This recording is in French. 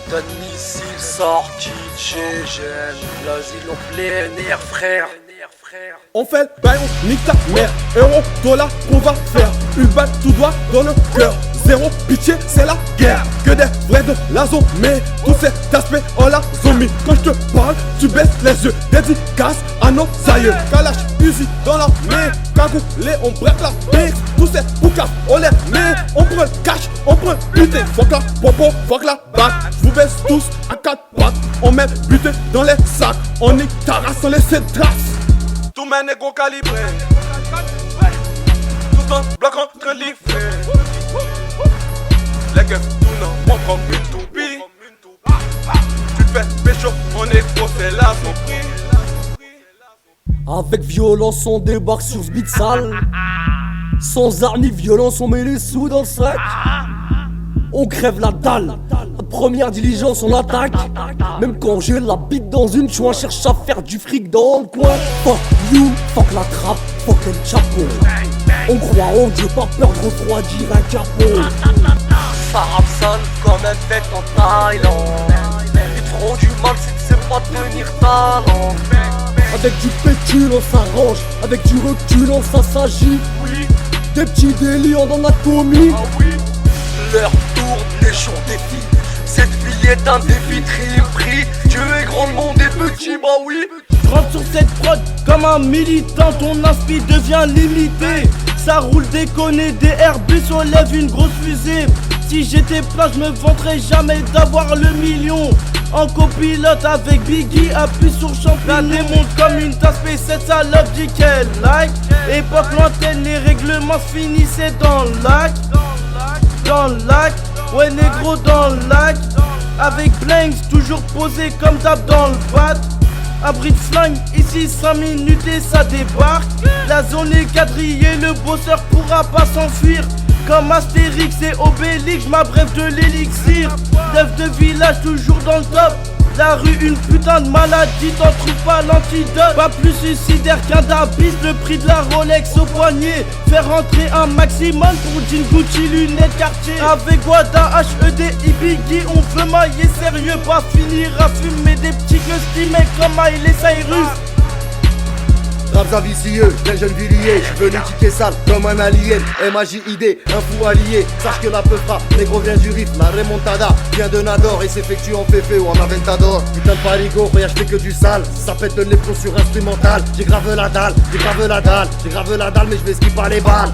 Putain de missile sorti de chez Gênes. L'asile en plein air, frère. On fait le bail, on nique ta mère. Euro, dollar, on va faire une balle tout droit dans le cœur. Zéro pitié, c'est la guerre. Que des vrais de la zone, mais tous ces aspects on l'a zombie. Quand je te parle, tu baisses les yeux. Dédicace à nos aïeux. Kalash, Uzi dans la main. Cagoulé, on break la bix. Tous ces boucas, on les met. On prend le cash, on prend buté. Fuck la popo, fuck la batte. Je vous baisse tous à 4 pattes. On met buté dans les sacs. On nique ta race, on laisse ses traces. Tous mes négros calibrés, tout en bloc en train de livrer. Les keufs tout non, on comme une toupie. Tu te fais pécho, mon négro c'est là son prix. Avec violence on débarque sur ce beat sale. Sans art ni violence on met les sous dans le sac. On crève la dalle, la première diligence on attaque. Même quand j'ai la bite dans une chouin, cherche à faire du fric dans le coin. Fuck you, fuck la trappe, fuck el chapeau. On croit en Dieu, pas peur de refroidir un capot. Ça rappe sale comme un fête en Thaïlande. Ils te feront du mal si tu sais pas tenir ta langue. Avec du pécule on s'arrange, avec du recul on s'agit. Des petits délits en anatomie. Leur tour, l'échelon défi. Cette fille est un défi tri-pris. Dieu est grand, le monde est petit, bah oui. Rentre sur cette prod comme un militant, ton inspi devient limité. Ça roule déconné, des Airbus, on lève une grosse fusée. Si j'étais plat, je me vanterais jamais d'avoir le million. En copilote avec Biggie, appuie sur champignon. La démonte comme une tasse, cette salope dit qu'elle like. Époque lointaine, les règlements se finissaient dans le lac. Dans le lac, ouais négro dans le lac. Avec Blanks, toujours posé comme d'hab dans le bat. Abri de flingue, ici 5 minutes et ça débarque. La zone est quadrillée, le bosseur pourra pas s'enfuir. Comme Astérix et Obélix, j'm'abreuve de l'élixir. Dev de village, toujours dans le top. La rue, une putain de maladie, t'en trouves pas l'antidote. Pas plus suicidaire qu'un dabis, le prix de la Rolex au poignet. Faire rentrer un maximum pour jean Gucci, lunettes Cartier. Avec Wada, HED, Biggie, on veut mailler sérieux, pas finir à fumer des petits customers comme Miley Cyrus. Raps vicieux, d'un jeune villier, je veux niquer sale comme un alien. MAJID, un fou allié, sache que la peu frappe, négro vient du rythme, la remontada vient de Nador et s'effectue en féfé ou en Aventador. Putain de parigo, regarde je fais que du sale, ça pète les plombs sur instrumental. J'ai grave la dalle, j'ai grave la dalle, j'ai grave la dalle mais je vais skipper les balles.